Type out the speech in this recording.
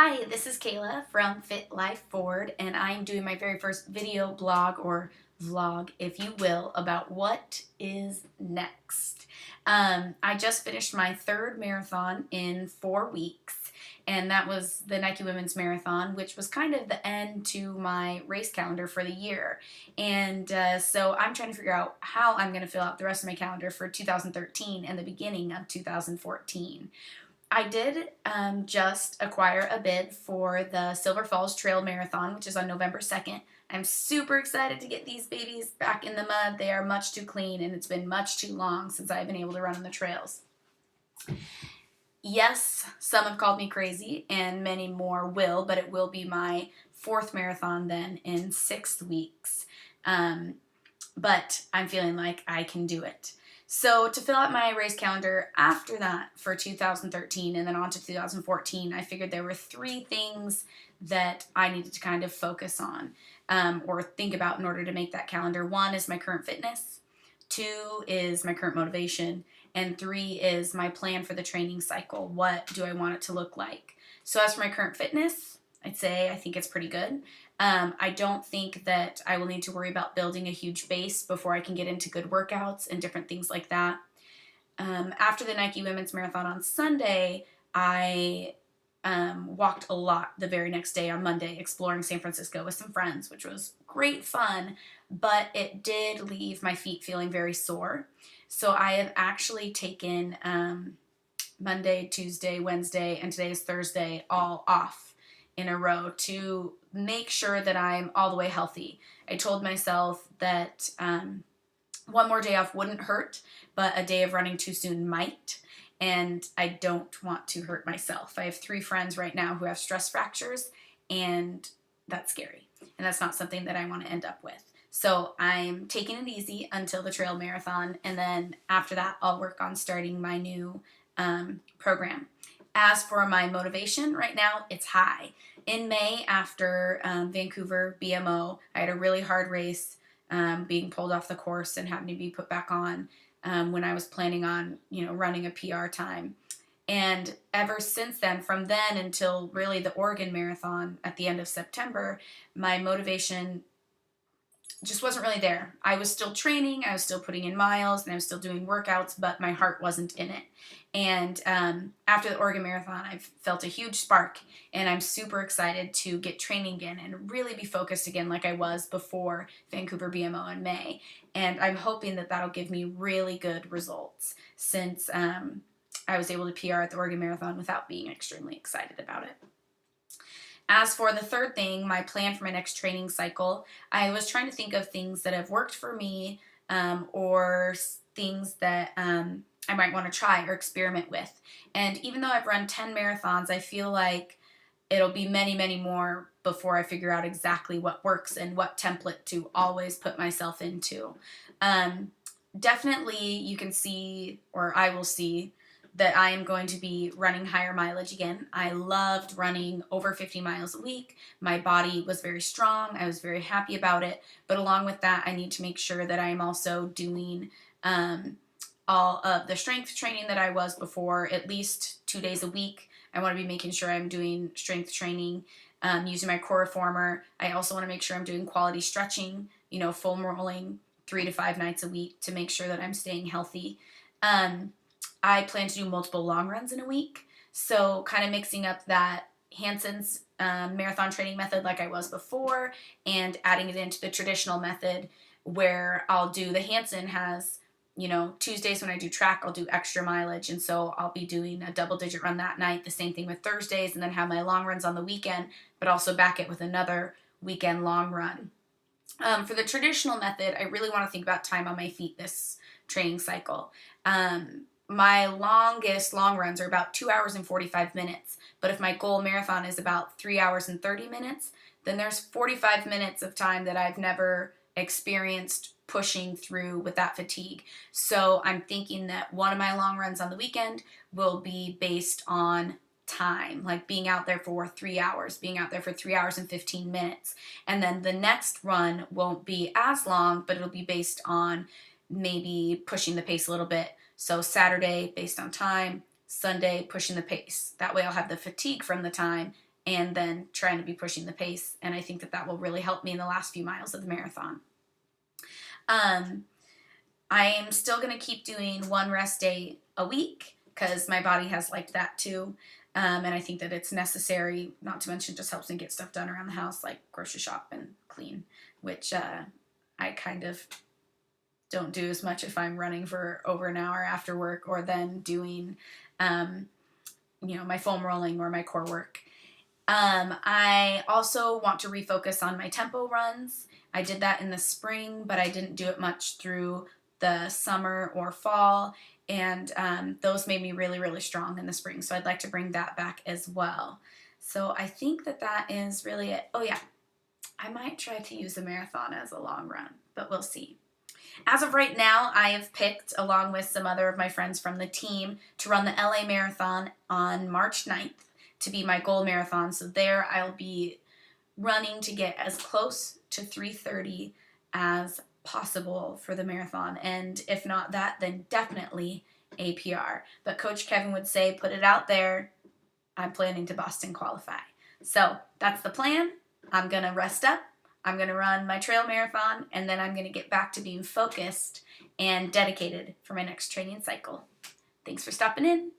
Hi, this is Kayla from Fit Life Forward, and I'm doing my very first video blog or vlog, if you will, about what is next. I just finished my third marathon in 4 weeks, and that was the Nike Women's Marathon, which was kind of the end to my race calendar for the year. And so I'm trying to figure out how I'm going to fill out the rest of my calendar for 2013 and the beginning of 2014. I did just acquire a bid for the Silver Falls Trail Marathon, which is on November 2nd. I'm super excited to get these babies back in the mud. They are much too clean, and it's been much too long since I've been able to run on the trails. Yes, some have called me crazy, and many more will, but it will be my fourth marathon then in 6 weeks. But I'm feeling like I can do it. So to fill out my race calendar after that for 2013 and then on to 2014, I figured there were three things that I needed to kind of focus on or think about in order to make that calendar. One is my current fitness, two is my current motivation, and three is my plan for the training cycle. What do I want it to look like? So as for my current fitness, I'd say I think it's pretty good. I don't think that I will need to worry about building a huge base before I can get into good workouts and different things like that. After the Nike Women's Marathon on Sunday, I walked a lot the very next day on Monday, exploring San Francisco with some friends, which was great fun, but it did leave my feet feeling very sore. So I have actually taken Monday, Tuesday, Wednesday, and today's Thursday all off in a row to make sure that I'm all the way healthy. I told myself that one more day off wouldn't hurt, but a day of running too soon might. And I don't want to hurt myself. I have 3 friends right now who have stress fractures, and that's scary. And that's not something that I want to end up with. So I'm taking it easy until the trail marathon, and then after that, I'll work on starting my new program. As for my motivation right now, it's high. In May, after Vancouver BMO, I had a really hard race, being pulled off the course and having to be put back on when I was planning on, running a PR time. And ever since then, from then until really the Oregon Marathon at the end of September, my motivation just wasn't really there. I was still training, I was still putting in miles, and I was still doing workouts, but my heart wasn't in it. And after the Oregon Marathon, I've felt a huge spark, and I'm super excited to get training again and really be focused again like I was before Vancouver BMO in May. And I'm hoping that that'll give me really good results since I was able to PR at the Oregon Marathon without being extremely excited about it. As for the third thing, my plan for my next training cycle, I was trying to think of things that have worked for me or things that I might want to try or experiment with. And even though I've run 10 marathons, I feel like it'll be many, many more before I figure out exactly what works and what template to always put myself into. Definitely you can see, or I will see, that I am going to be running higher mileage again. I loved running over 50 miles a week. My body was very strong. I was very happy about it. But along with that, I need to make sure that I am also doing all of the strength training that I was before, at least 2 days a week. I want to be making sure I'm doing strength training using my core reformer. I also want to make sure I'm doing quality stretching, foam rolling 3 to 5 nights a week to make sure that I'm staying healthy. I plan to do multiple long runs in a week, so kind of mixing up that Hanson's marathon training method like I was before and adding it into the traditional method where I'll do the Hanson has, Tuesdays when I do track, I'll do extra mileage, and so I'll be doing a double-digit run that night, the same thing with Thursdays, and then have my long runs on the weekend, but also back it with another weekend long run. For the traditional method, I really want to think about time on my feet this training cycle. My longest long runs are about 2 hours and 45 minutes. But if my goal marathon is about 3 hours and 30 minutes, then there's 45 minutes of time that I've never experienced pushing through with that fatigue. So I'm thinking that one of my long runs on the weekend will be based on time, like being out there for 3 hours, being out there for 3 hours and 15 minutes. And then the next run won't be as long, but it'll be based on maybe pushing the pace a little bit. So Saturday based on time, Sunday pushing the pace. That way I'll have the fatigue from the time and then trying to be pushing the pace. And I think that that will really help me in the last few miles of the marathon. I am still going to keep doing one rest day a week because my body has liked that too. And I think that it's necessary, not to mention just helps me get stuff done around the house, like grocery shop and clean, which I kind of don't do as much if I'm running for over an hour after work or then doing, my foam rolling or my core work. I also want to refocus on my tempo runs. I did that in the spring, but I didn't do it much through the summer or fall, and those made me really, really strong in the spring, so I'd like to bring that back as well. So I think that that is really it. Oh yeah, I might try to use a marathon as a long run, but we'll see. As of right now, I have picked, along with some other of my friends from the team, to run the LA Marathon on March 9th to be my goal marathon. So there I'll be running to get as close to 3:30 as possible for the marathon. And if not that, then definitely APR. But Coach Kevin would say, put it out there. I'm planning to Boston qualify. So that's the plan. I'm going to rest up. I'm going to run my trail marathon, and then I'm going to get back to being focused and dedicated for my next training cycle. Thanks for stopping in.